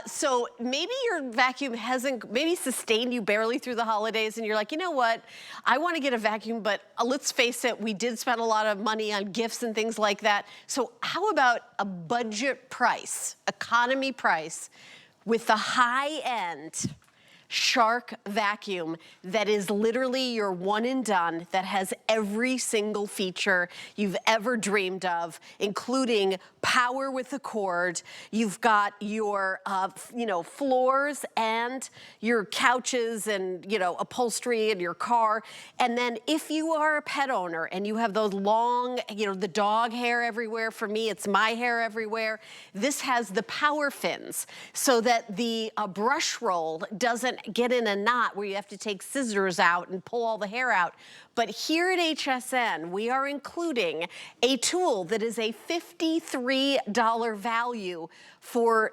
So maybe your vacuum hasn't maybe sustained you barely through the holidays and you're like, you know what, I want to get a vacuum, but let's face it, we did spend a lot of money on gifts and things like that. So how about a budget price, economy price, with the high-end Shark vacuum that is literally your one and done, that has every single feature you've ever dreamed of, including power with the cord. You've got your, floors and your couches and, upholstery in your car. And then if you are a pet owner and you have those long, the dog hair everywhere, for me, it's my hair everywhere. This has the PowerFins so that the brush roll doesn't get in a knot where you have to take scissors out and pull all the hair out. But here at HSN, we are including a tool that is a $53 value for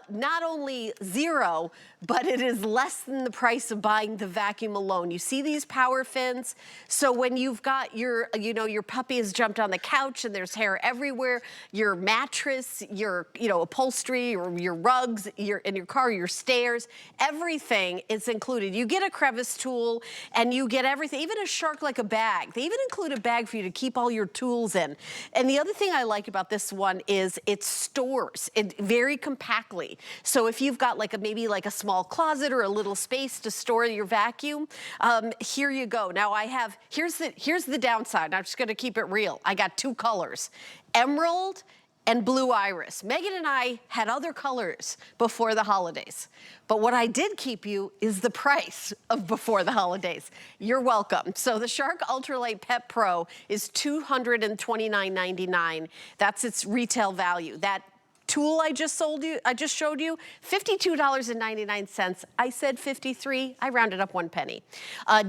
not only zero, but it is less than the price of buying the vacuum alone. You see these PowerFins? So when you've got your, your puppy has jumped on the couch and there's hair everywhere, your mattress, your, upholstery, or your rugs, in your car, your stairs, everything is included. You get a crevice tool and you get everything, even a Shark like a bag. They even include a bag for you to keep all your tools in. And the other thing I like about this one is it stores it very compactly. So if you've got maybe a small closet or a little space to store your vacuum, here you go. Now here's the downside. I'm just gonna keep it real. I got two colors, emerald and blue iris. Megan and I had other colors before the holidays, but what I did keep you is the price of before the holidays. You're welcome. So the Shark UltraLight Pet Pro is $229.99. That's its retail value. That tool I just showed you, $52.99. I said 53, I rounded up 1 penny.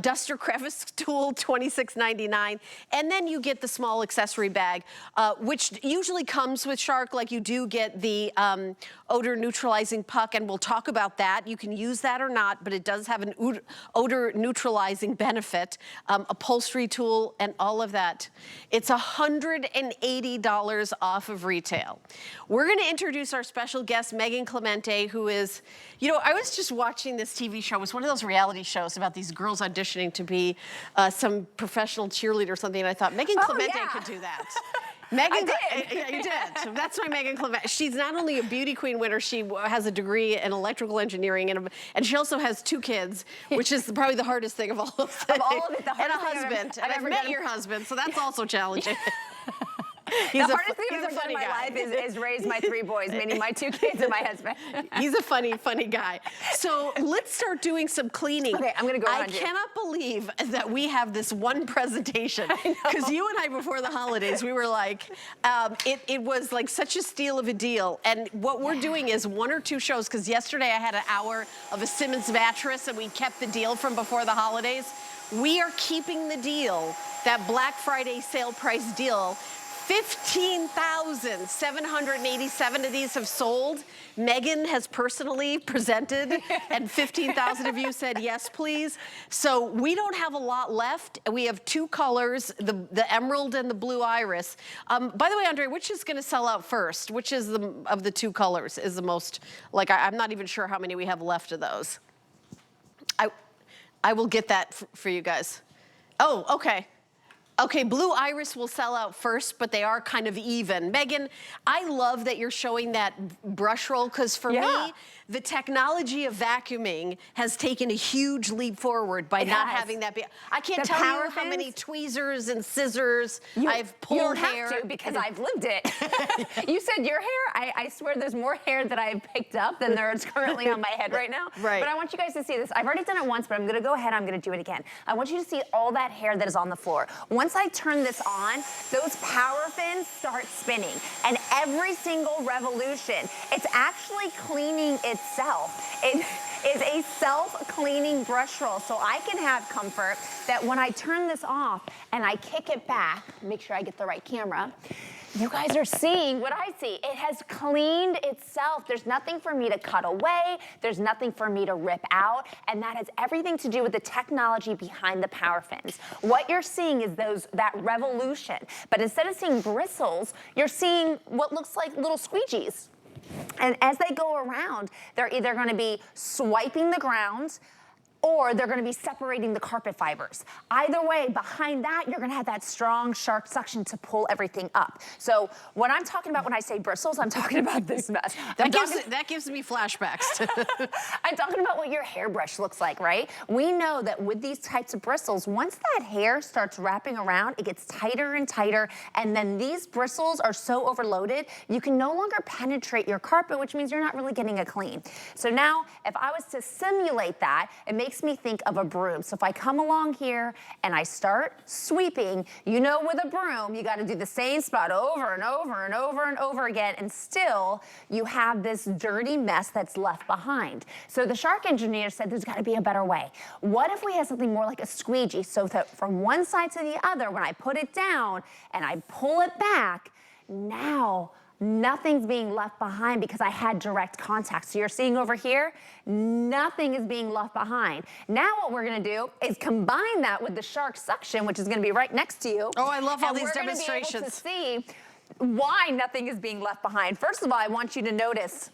Duster crevice tool, $26.99. And then you get the small accessory bag, which usually comes with Shark, like you do get the odor neutralizing puck, and we'll talk about that. You can use that or not, but it does have an odor neutralizing benefit, upholstery tool, and all of that. It's $180 off of retail. We're gonna introduce our special guest, Megan Clemente, who is, I was just watching this TV show. It was one of those reality shows about these girls auditioning to be some professional cheerleader or something, and I thought Megan Clemente could do that. Megan, you did. So that's my Megan Clemente. She's not only a beauty queen winner, she has a degree in electrical engineering, and she also has 2 kids, which is probably the hardest thing of all of it. Of all of it, the hardest and a husband. And I've met your husband, so that's also challenging. The hardest thing I've ever done in my life is raise my 3 boys, meaning my 2 kids and my husband. He's a funny guy. So let's start doing some cleaning. Okay, I'm gonna go around I cannot believe that we have this one presentation, because you and I, before the holidays, we were like, it was like such a steal of a deal. And what we're doing is 1 or 2 shows, because yesterday I had an hour of a Simmons mattress and we kept the deal from before the holidays. We are keeping the deal, that Black Friday sale price deal. 15,787 of these have sold. Megan has personally presented, and 15,000 of you said yes, please. So we don't have a lot left. We have 2 colors, the emerald and the blue iris. By the way, Andre, which is going to sell out first? Which is of the 2 colors is the most, I'm not even sure how many we have left of those. I will get that for you guys. Oh, okay. Okay, blue iris will sell out first, but they are kind of even. Megan, I love that you're showing that brush roll, because for me, the technology of vacuuming has taken a huge leap forward by not having that be. I can't tell you how many tweezers and scissors I've pulled hair. You don't have to, because I've lived it. You said your hair, I swear there's more hair that I've picked up than there's currently on my head right now. Right. But I want you guys to see this. I've already done it once, but I'm gonna go ahead, I'm gonna do it again. I want you to see all that hair that is on the floor. Once I turn this on, those PowerFins start spinning, and every single revolution, it's actually cleaning itself. It is a self-cleaning brush roll, so I can have comfort that when I turn this off and I kick it back, make sure I get the right camera, you guys are seeing what I see. It has cleaned itself. There's nothing for me to cut away. There's nothing for me to rip out. And that has everything to do with the technology behind the PowerFins. What you're seeing is that revolution. But instead of seeing bristles, you're seeing what looks like little squeegees. And as they go around, they're either gonna be swiping the ground, or they're gonna be separating the carpet fibers. Either way, behind that, you're gonna have that strong Shark suction to pull everything up. So what I'm talking about when I say bristles, I'm talking about this mess. That gives me flashbacks. I'm talking about what your hairbrush looks like, right? We know that with these types of bristles, once that hair starts wrapping around, it gets tighter and tighter, and then these bristles are so overloaded, you can no longer penetrate your carpet, which means you're not really getting a clean. So now, if I was to simulate that, it makes me think of a broom. So if I come along here and I start sweeping, you know with a broom, you gotta do the same spot over and over and over and over again, and still you have this dirty mess that's left behind. So the Shark engineer said there's gotta be a better way. What if we had something more like a squeegee, so that from one side to the other, when I put it down and I pull it back, now nothing's being left behind because I had direct contact. So you're seeing over here, nothing is being left behind. Now what we're gonna do is combine that with the Shark suction, which is gonna be right next to you. Oh, I love all these we're gonna demonstrations. be able to see why nothing is being left behind. First of all, I want you to notice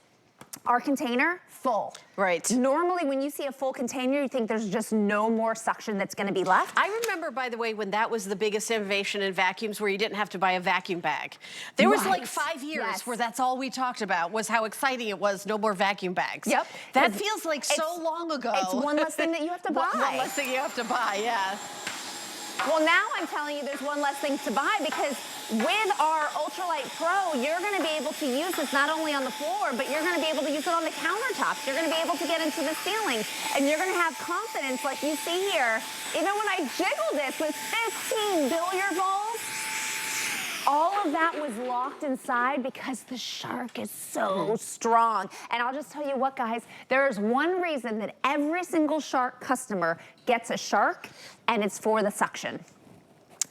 our container, full. Right. Normally, when you see a full container, you think there's just no more suction that's gonna be left. I remember, by the way, when that was the biggest innovation in vacuums, where you didn't have to buy a vacuum bag. There was like 5 years where that's all we talked about, was how exciting it was, no more vacuum bags. Yep. That feels like so long ago. It's one less thing that you have to buy. One less thing you have to buy, yeah. Well, now I'm telling you there's one less thing to buy, because with our UltraLight Pro, you're gonna be able to use this not only on the floor, but you're gonna be able to use it on the countertops. You're gonna be able to get into the ceiling, and you're gonna have confidence like you see here. Even when I jiggle this with 15 billiard balls, all of that was locked inside because the Shark is so strong. And I'll just tell you what, guys, there is one reason that every single Shark customer gets a Shark, and it's for the suction.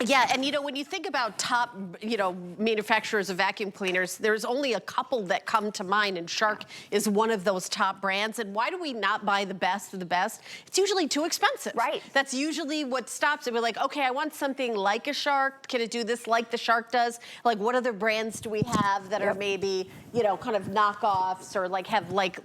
Yeah, and you know, when you think about top, you know, manufacturers of vacuum cleaners, there's only a couple that come to mind, and Shark is one of those top brands. And why do we not buy the best of the best? It's usually too expensive. Right. That's usually what stops it. We're like, okay, I want something like a Shark. Can it do this like the Shark does? Like, what other brands do we have that are maybe, you know, kind of knockoffs, or like have like,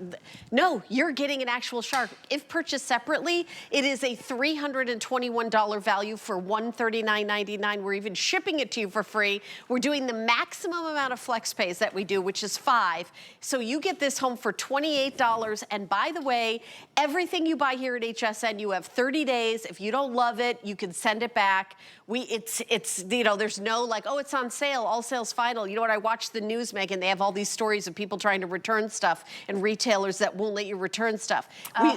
no, you're getting an actual Shark. If purchased separately, it is a $321 value for $139.99. We're even shipping it to you for free. We're doing the maximum amount of flex pays that we do, which is 5. So you get this home for $28. And by the way, everything you buy here at HSN, you have 30 days. If you don't love it, you can send it back. It's you know, there's no like, oh, it's on sale, all sales final. You know what, I watched the news, Megan, they have all these stories of people trying to return stuff and retailers that won't let you return stuff.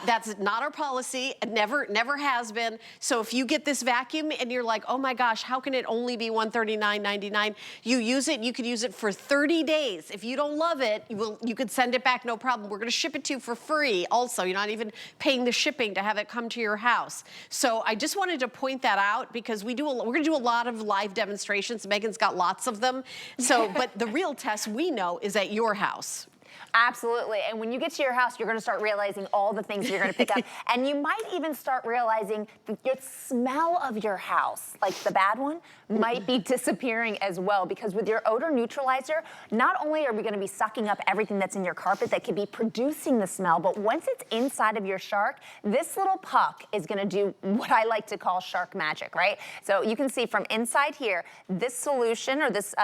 That's not our policy, it never has been. So if you get this vacuum and you're like, oh my gosh, how can it only be $139.99? You use it, you could use it for 30 days. If you don't love it, you could send it back, no problem. We're gonna ship it to you for free also. You're not even paying the shipping to have it come to your house. So I just wanted to point that out, because we're gonna do a lot of live demonstrations. Megan's got lots of them. So, but the real test we know is at your house. Absolutely, and when you get to your house, you're gonna start realizing all the things you're gonna pick up. And you might even start realizing that the smell of your house, like the bad one, might be disappearing as well. Because with your odor neutralizer, not only are we gonna be sucking up everything that's in your carpet that could be producing the smell, but once it's inside of your Shark, this little puck is gonna do what I like to call Shark magic, right? So you can see from inside here, this solution, or this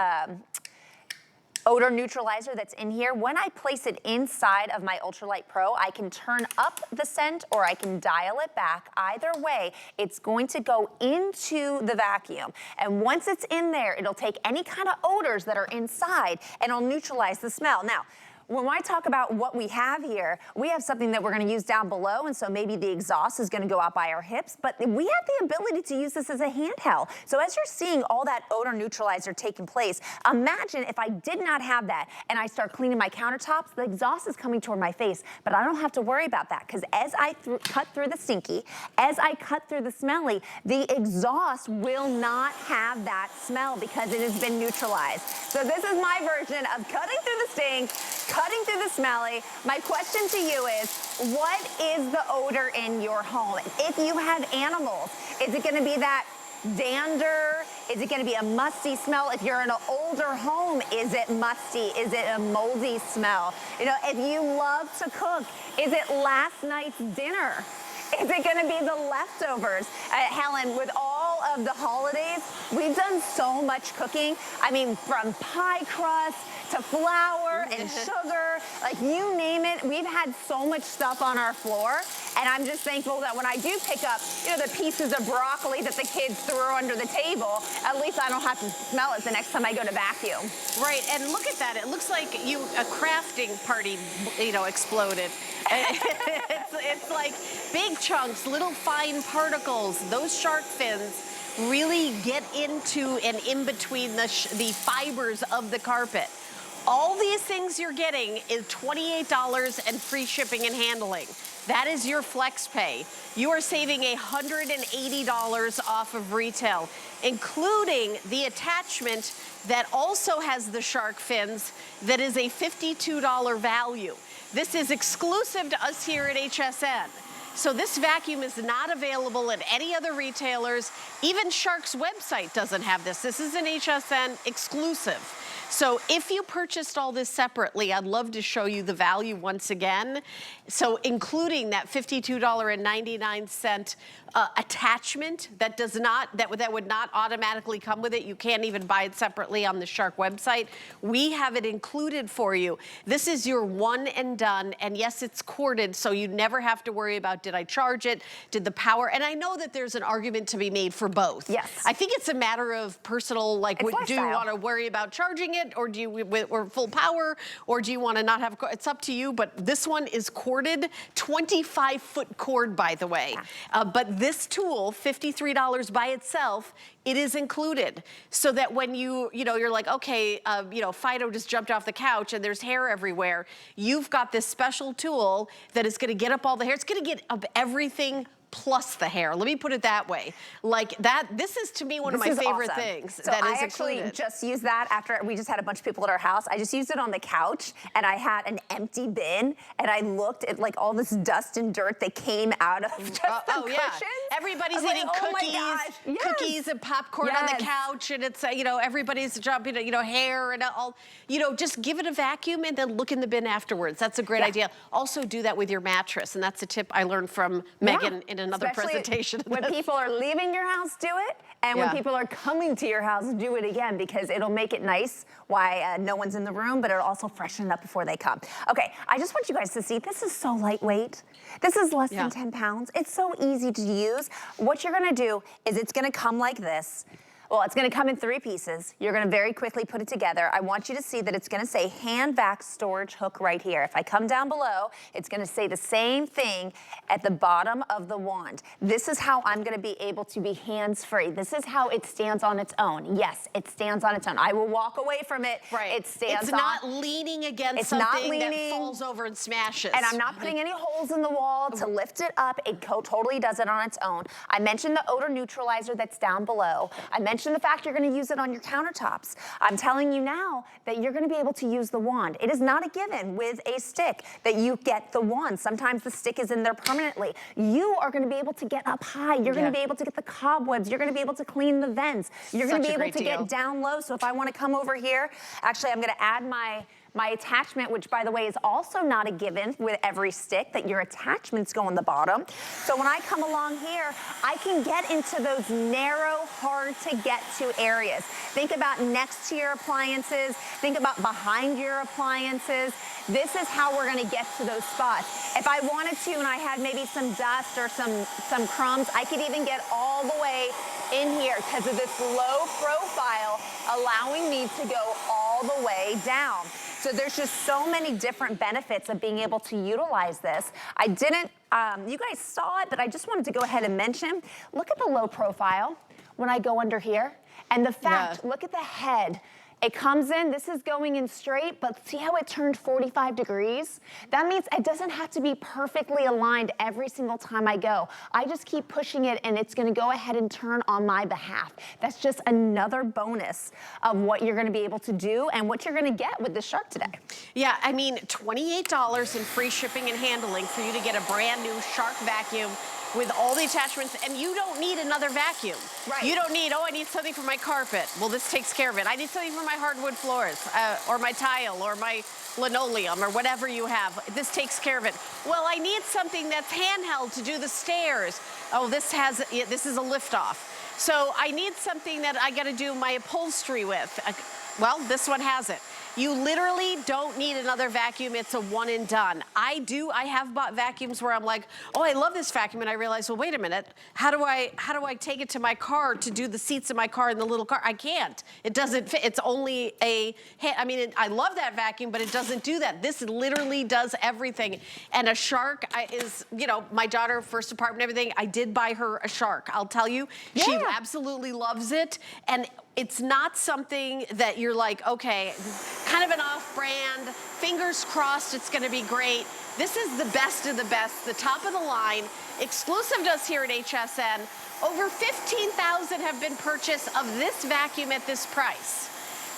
odor neutralizer that's in here, when I place it inside of my UltraLight Pro, I can turn up the scent or I can dial it back. Either way, it's going to go into the vacuum. And once it's in there, it'll take any kind of odors that are inside and it'll neutralize the smell. Now, when I talk about what we have here, we have something that we're gonna use down below, and so maybe the exhaust is gonna go out by our hips, but we have the ability to use this as a handheld. So as you're seeing all that odor neutralizer taking place, imagine if I did not have that and I start cleaning my countertops, the exhaust is coming toward my face, but I don't have to worry about that, because as I cut through the stinky, as I cut through the smelly, the exhaust will not have that smell because it has been neutralized. So this is my version of cutting through the stink, cutting through the smelly. My question to you is, what is the odor in your home? If you have animals, is it gonna be that dander? Is it gonna be a musty smell? If you're in an older home, is it musty? Is it a moldy smell? You know, if you love to cook, is it last night's dinner? Is it gonna be the leftovers? Helen, with all of the holidays, we've done so much cooking. I mean, from pie crust to flour and sugar, like you name it, we've had so much stuff on our floor. And I'm just thankful that when I do pick up, you know, the pieces of broccoli that the kids threw under the table, at least I don't have to smell it the next time I go to vacuum. Right, and look at that. It looks like a crafting party, you know, exploded. it's like big chunks, little fine particles. Those shark fins really get into and in between the fibers of the carpet. All these things you're getting is $28 and free shipping and handling. That is your flex pay. You are saving $180 off of retail, including the attachment that also has the shark fins that is a $52 value. This is exclusive to us here at HSN. So this vacuum is not available at any other retailers. Even Shark's website doesn't have this. This is an HSN exclusive. So if you purchased all this separately, I'd love to show you the value once again. So including that $52.99 attachment that would not automatically come with it. You can't even buy it separately on the Shark website. We have it included for you. This is your one and done, and yes, it's corded, so you never have to worry about, did I charge it? Did the power? And I know that there's an argument to be made for both. Yes. I think it's a matter of personal, like, do you want to worry about charging it, or do you, or full power, or do you want to not have, it's up to you, but this one is corded, 25-foot cord, by the way. Yeah. But this tool, $53 by itself, it is included. So that when you're like, okay, Fido just jumped off the couch and there's hair everywhere, you've got this special tool that is gonna get up all the hair. It's gonna get up everything plus the hair. Let me put it that way. Like that, this is to me one of my favorite things so that is I actually included. just used that after we just had a bunch of people at our house. I just used it on the couch and I had an empty bin and I looked at like all this dust and dirt that came out of just the cushions. Yeah. Everybody's eating cookies and popcorn on the couch, and it's everybody's jumping, hair and all. Just give it a vacuum and then look in the bin afterwards. That's a great idea. Also do that with your mattress, and that's a tip I learned from Megan in another presentation. When people are leaving your house, do it. And when people are coming to your house, do it again, because it'll make it nice while no one's in the room, but it'll also freshen it up before they come. Okay, I just want you guys to see, this is so lightweight. This is less than 10 pounds. It's so easy to use. What you're gonna do is it's gonna come like this. Well, it's gonna come in 3 pieces. You're gonna very quickly put it together. I want you to see that it's gonna say hand vac storage hook right here. If I come down below, it's gonna say the same thing at the bottom of the wand. This is how I'm gonna be able to be hands-free. This is how it stands on its own. Yes, it stands on its own. I will walk away from it. Right. It stands It's not leaning against something that falls over and smashes. And I'm not putting any holes in the wall to lift it up. It totally does it on its own. I mentioned the odor neutralizer that's down below. I mentioned the fact you're gonna use it on your countertops. I'm telling you now that you're gonna be able to use the wand. It is not a given with a stick that you get the wand. Sometimes the stick is in there permanently. You are gonna be able to get up high. You're gonna be able to get the cobwebs. You're gonna be able to clean the vents. You're gonna be able to get down low. So if I wanna come over here, actually I'm gonna add my attachment, which by the way is also not a given with every stick, that your attachments go on the bottom. So when I come along here, I can get into those narrow, hard to get to areas. Think about next to your appliances. Think about behind your appliances. This is how we're gonna get to those spots. If I wanted to and I had maybe some dust or some crumbs, I could even get all the way in here because of this low profile, allowing me to go all the way down. So there's just so many different benefits of being able to utilize this. I didn't, you guys saw it, but I just wanted to go ahead and mention, look at the low profile when I go under here. And the fact, look at the head. It comes in, this is going in straight, but see how it turned 45 degrees? That means it doesn't have to be perfectly aligned every single time I go. I just keep pushing it and it's gonna go ahead and turn on my behalf. That's just another bonus of what you're gonna be able to do and what you're gonna get with the Shark today. Yeah, I mean, $28 in free shipping and handling for you to get a brand new Shark vacuum with all the attachments, and you don't need another vacuum. Right. You don't need, oh, I need something for my carpet. Well, this takes care of it. I need something for my hardwood floors, or my tile, or my linoleum, or whatever you have. This takes care of it. Well, I need something that's handheld to do the stairs. Oh, this is a lift off. So I need something that I gotta do my upholstery with. Well, this one has it. You literally don't need another vacuum. It's a one and done. I have bought vacuums where I'm like, oh, I love this vacuum, and I realize, well, wait a minute. How do I take it to my car to do the seats in my car in the little car? I can't. It doesn't fit. It's only I love that vacuum, but it doesn't do that. This literally does everything. And a Shark is, you know, my daughter, first apartment, everything, I did buy her a Shark. I'll tell you, she absolutely loves it. And it's not something that you're like, okay, kind of an off-brand, fingers crossed it's gonna be great. This is the best of the best, the top of the line, exclusive to us here at HSN. Over 15,000 have been purchased of this vacuum at this price,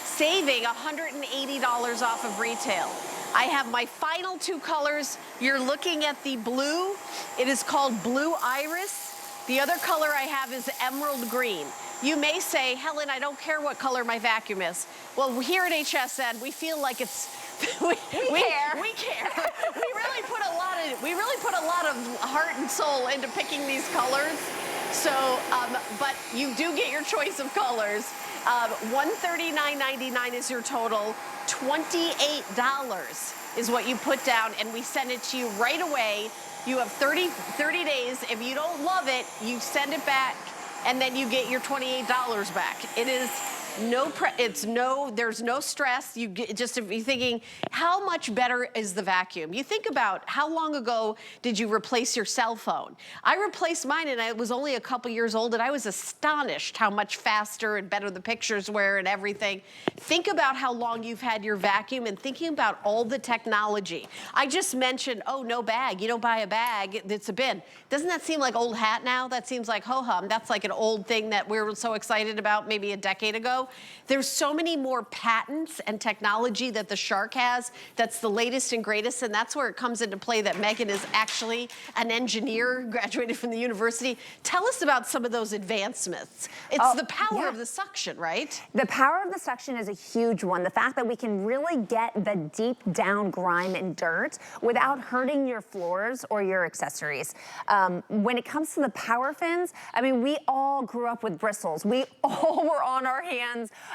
saving $180 off of retail. I have my final two colors. You're looking at the blue. It is called Blue Iris. The other color I have is Emerald Green. You may say, Helen, I don't care what color my vacuum is. Well, here at HSN, we feel like it's, we care. We really put a lot of heart and soul into picking these colors. So, but you do get your choice of colors. $139.99 is your total. $28 is what you put down, and we send it to you right away. You have 30 days. If you don't love it, you send it back, and then you get your $28 back. It is there's no stress. You get, just if you're thinking, how much better is the vacuum? You think about how long ago did you replace your cell phone? I replaced mine, and I was only a couple years old, and I was astonished how much faster and better the pictures were and everything. Think about how long you've had your vacuum and thinking about all the technology. I just mentioned, oh, no bag. You don't buy a bag, it's a bin. Doesn't that seem like old hat now? That seems like ho-hum. That's like an old thing that we were so excited about maybe a decade ago. There's so many more patents and technology that the Shark has that's the latest and greatest, and that's where it comes into play that Megan is actually an engineer, graduated from the university. Tell us about some of those advancements. It's the power of the suction, right? The power of the suction is a huge one. The fact that we can really get the deep down grime and dirt without hurting your floors or your accessories. When it comes to the PowerFins, I mean, we all grew up with bristles. We all were on our hands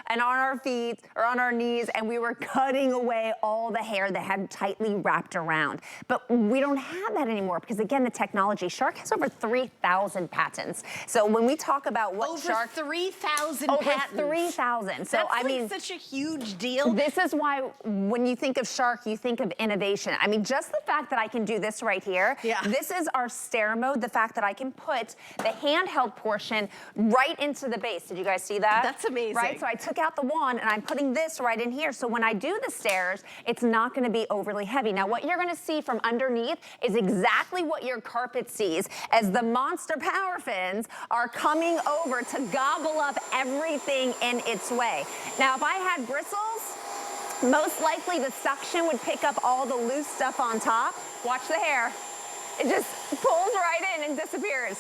and on our feet or on our knees, and we were cutting away all the hair that had tightly wrapped around. But we don't have that anymore because, again, the technology. Shark has over 3,000 patents. So when we talk about what Shark... Over 3,000 patents. Over 3,000. So, that's I mean... like such a huge deal. This is why when you think of Shark, you think of innovation. I mean, just the fact that I can do this right here. Yeah. This is our stair mode. The fact that I can put the handheld portion right into the base. Did you guys see that? That's amazing. Right? So I took out the wand and I'm putting this right in here. So when I do the stairs, it's not gonna be overly heavy. Now what you're gonna see from underneath is exactly what your carpet sees as the monster PowerFins are coming over to gobble up everything in its way. Now if I had bristles, most likely the suction would pick up all the loose stuff on top. Watch the hair. It just pulls right in and disappears.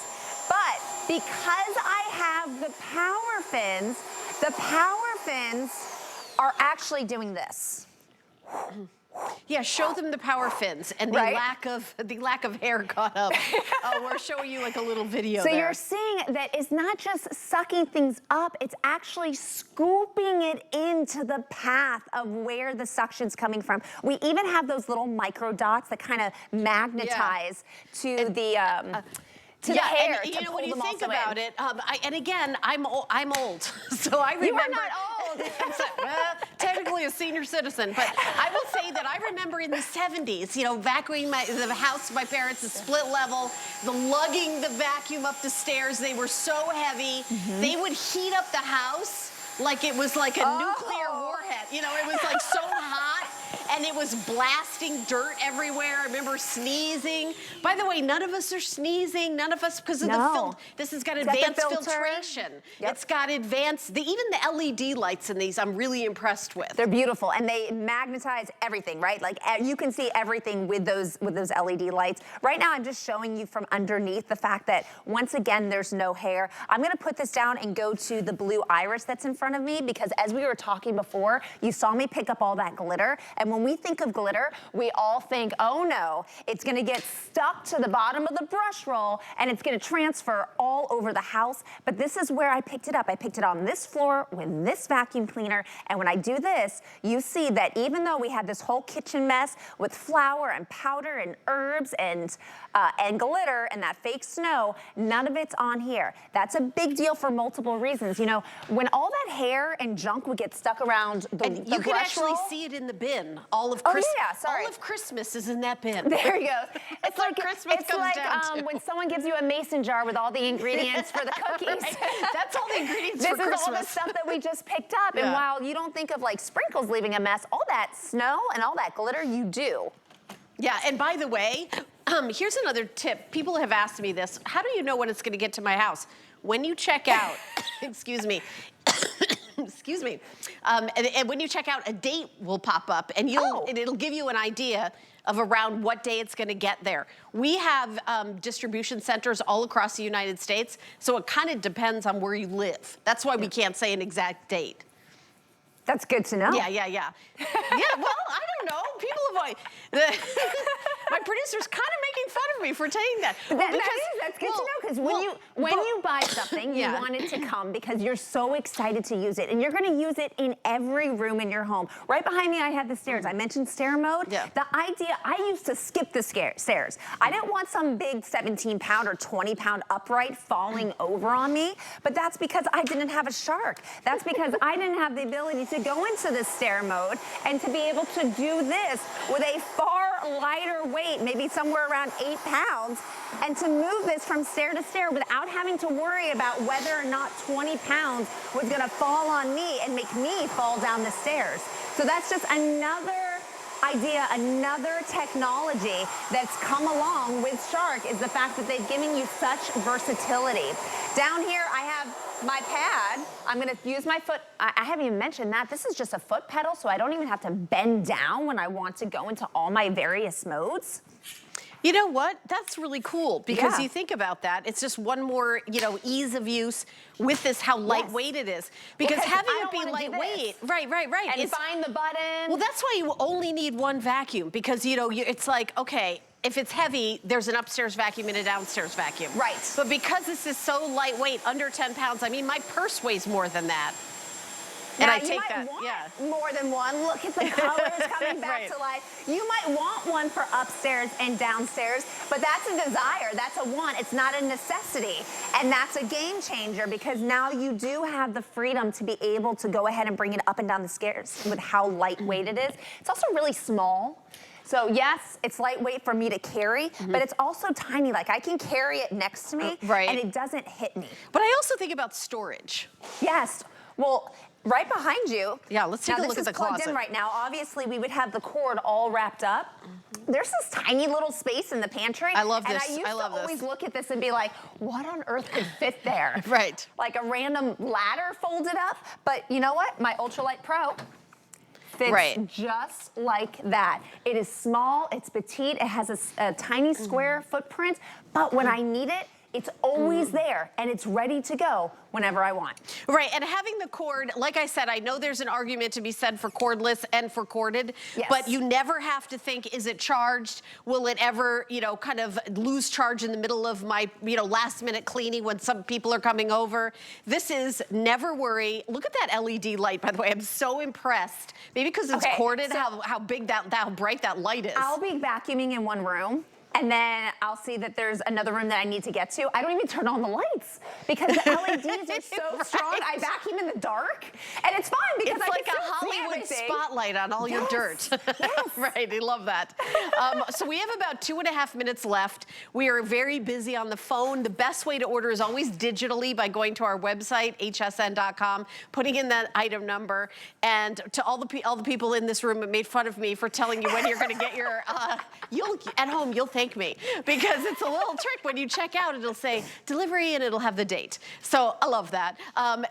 But because I have the PowerFins are actually doing this. Yeah, show them the PowerFins and the lack of hair caught up. We're showing you like a little video So there. you're seeing that it's not just sucking things up, it's actually scooping it into the path of where the suction's coming from. We even have those little micro dots that kind of magnetize to the hair. And you know, when you think about it, and again, I'm old, so I remember. You are not old. Well, technically a senior citizen, but I will say that I remember in the 70s, you know, vacuuming the house of my parents, the split level, lugging the vacuum up the stairs. They were so heavy. They would heat up the house like it was like a nuclear warhead. You know, it was like so hot. And it was blasting dirt everywhere. I remember sneezing. By the way, none of us are sneezing. None of us, because of the filter. This has got advanced filtration. Yep. It's got advanced, even the LED lights in these, I'm really impressed with. They're beautiful, and they magnetize everything, right? Like you can see everything with those LED lights. Right now, I'm just showing you from underneath the fact that once again, there's no hair. I'm gonna put this down and go to the blue iris that's in front of me, because as we were talking before, you saw me pick up all that glitter, and when we think of glitter, we all think, oh no, it's gonna get stuck to the bottom of the brush roll and it's gonna transfer all over the house. But this is where I picked it up. I picked it on this floor with this vacuum cleaner. And when I do this, you see that even though we had this whole kitchen mess with flour and powder and herbs and glitter and that fake snow, none of it's on here. That's a big deal for multiple reasons. You know, when all that hair and junk would get stuck around the you can actually roll, see it in the bin. All of Christmas. Oh, yeah, sorry. All of Christmas is in that bin. There you go. It's like Christmas comes down to. when someone gives you a mason jar with all the ingredients for the cookies. Right. That's all the ingredients for Christmas. This is all the stuff that we just picked up. Yeah. And while you don't think of like sprinkles leaving a mess, all that snow and all that glitter, you do. Yeah, and by the way, here's another tip. People have asked me this. How do you know when it's going to get to my house? When you check out, excuse me, excuse me, and when you check out, a date will pop up, and it'll give you an idea of around what day it's going to get there. We have distribution centers all across the United States, so it kind of depends on where you live. That's why we can't say an exact date. That's good to know. Yeah. Yeah, well, I don't know. People avoid. My producer's kind of making fun of me for saying that. That's good to know, because when you buy something, you want it to come because you're so excited to use it, and you're going to use it in every room in your home. Right behind me, I have the stairs. I mentioned stair mode. Yeah. The idea, I used to skip the stairs. I didn't want some big 17-pound or 20-pound upright falling over on me, but that's because I didn't have a Shark. That's because I didn't have the ability to go into the stair mode and to be able to do this with a far lighter weight, maybe somewhere around 8 pounds, and to move this from stair to stair without having to worry about whether or not 20 pounds was gonna fall on me and make me fall down the stairs. So that's just another idea, another technology that's come along with Shark, is the fact that they've given you such versatility. Down here, I have my pad. I'm gonna use my foot. I haven't even mentioned that. This is just a foot pedal, so I don't even have to bend down when I want to go into all my various modes. You know what? That's really cool, because you think about that. It's just one more, ease of use with this, how lightweight it is. Because having it be lightweight, right. And find the button. Well, that's why you only need one vacuum, because, it's like, okay, if it's heavy, there's an upstairs vacuum and a downstairs vacuum. Right. But because this is so lightweight, under 10 pounds, I mean, my purse weighs more than that. And I take that, more than one. Look at the colors coming back to life. You might want one for upstairs and downstairs, but that's a desire, that's a want. It's not a necessity. And that's a game changer, because now you do have the freedom to be able to go ahead and bring it up and down the stairs with how lightweight it is. It's also really small. So yes, it's lightweight for me to carry, but it's also tiny. Like, I can carry it next to me, and it doesn't hit me. But I also think about storage. Yes. Well, right behind you. Yeah, let's take a look at the closet. This is plugged in right now. Obviously, we would have the cord all wrapped up. There's this tiny little space in the pantry. I love this. And I used to always look at this and be like, what on earth could fit there? Right. Like a random ladder folded up. But you know what? My UltraLight Pro fits just like that. It is small, it's petite, it has a tiny square footprint, but when I need it, it's always there, and it's ready to go whenever I want. Right, and having the cord, like I said, I know there's an argument to be said for cordless and for corded, but you never have to think, is it charged? Will it ever, kind of lose charge in the middle of my, last minute cleaning when some people are coming over? This is never worry. Look at that LED light, by the way. I'm so impressed. Maybe because it's corded, how big how bright that light is. I'll be vacuuming in one room. And then I'll see that there's another room that I need to get to. I don't even turn on the lights because the LEDs are so strong. I vacuum in the dark, and it's fine because it's I like can a still see Hollywood everything. spotlight on all your dirt. Yes. Right, I love that. So we have about 2.5 minutes left. We are very busy on the phone. The best way to order is always digitally by going to our website, hsn.com, putting in that item number. And to all the people in this room that made fun of me for telling you when you're going to get your, at home, you'll thank me, because it's a little trick. When you check out, it'll say delivery and it'll have the date. So I love that.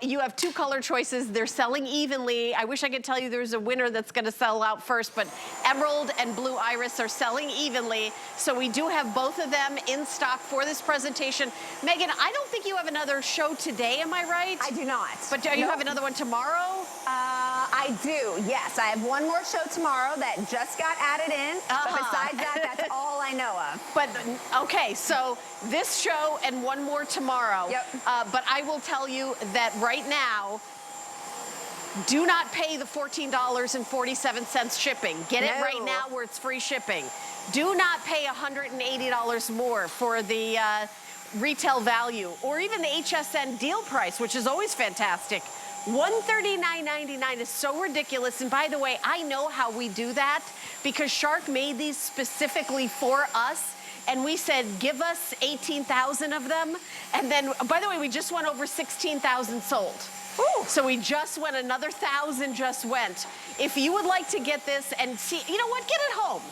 You have 2 color choices. They're selling evenly. I wish I could tell you there's a winner that's going to sell out first, but Emerald and Blue Iris are selling evenly. So we do have both of them in stock for this presentation. Megan, I don't think you have another show today, am I right? I do not. But do you have another one tomorrow? I do, yes. I have one more show tomorrow that just got added in. But besides that, that's all I know of. But, okay, so this show and one more tomorrow. Yep. But I will tell you that right now, do not pay the $14.47 shipping. Get it right now where it's free shipping. Do not pay $180 more for the retail value, or even the HSN deal price, which is always fantastic. $139.99 is so ridiculous. And by the way, I know how we do that because Shark made these specifically for us. And we said, give us 18,000 of them. And then, by the way, we just went over 16,000 sold. Ooh. So we just went, another 1,000 just went. If you would like to get this and see, you know what, get it home.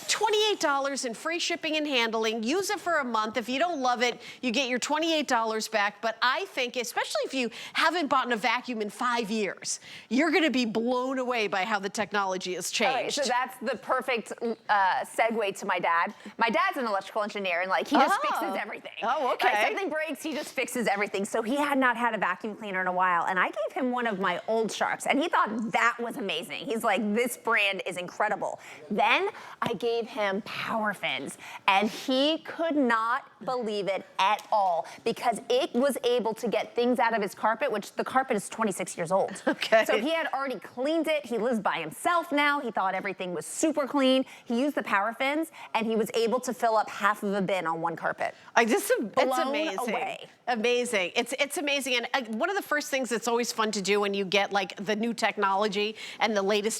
$28 in free shipping and handling. Use it for a month. If you don't love it, you get your $28 back. But I think, especially if you haven't bought a vacuum in 5 years, you're going to be blown away by how the technology has changed. Right, so that's the perfect segue to my dad. My dad's an electrical engineer, and like he just fixes everything. Oh, okay. Like, something breaks, he just fixes everything. So he had not had a vacuum cleaner in a while, and I gave him one of my old Sharks, and he thought that was amazing. He's like, this brand is incredible. Then I gave him PowerFins, and he could not believe it at all because it was able to get things out of his carpet, which the carpet is 26 years old. Okay. So he had already cleaned it. He lives by himself now. He thought everything was super clean. He used the PowerFins, and he was able to fill up half of a bin on one carpet. It's Blown amazing. away. Amazing. It's amazing. And one of the first things that's always fun to do when you get like the new technology and the latest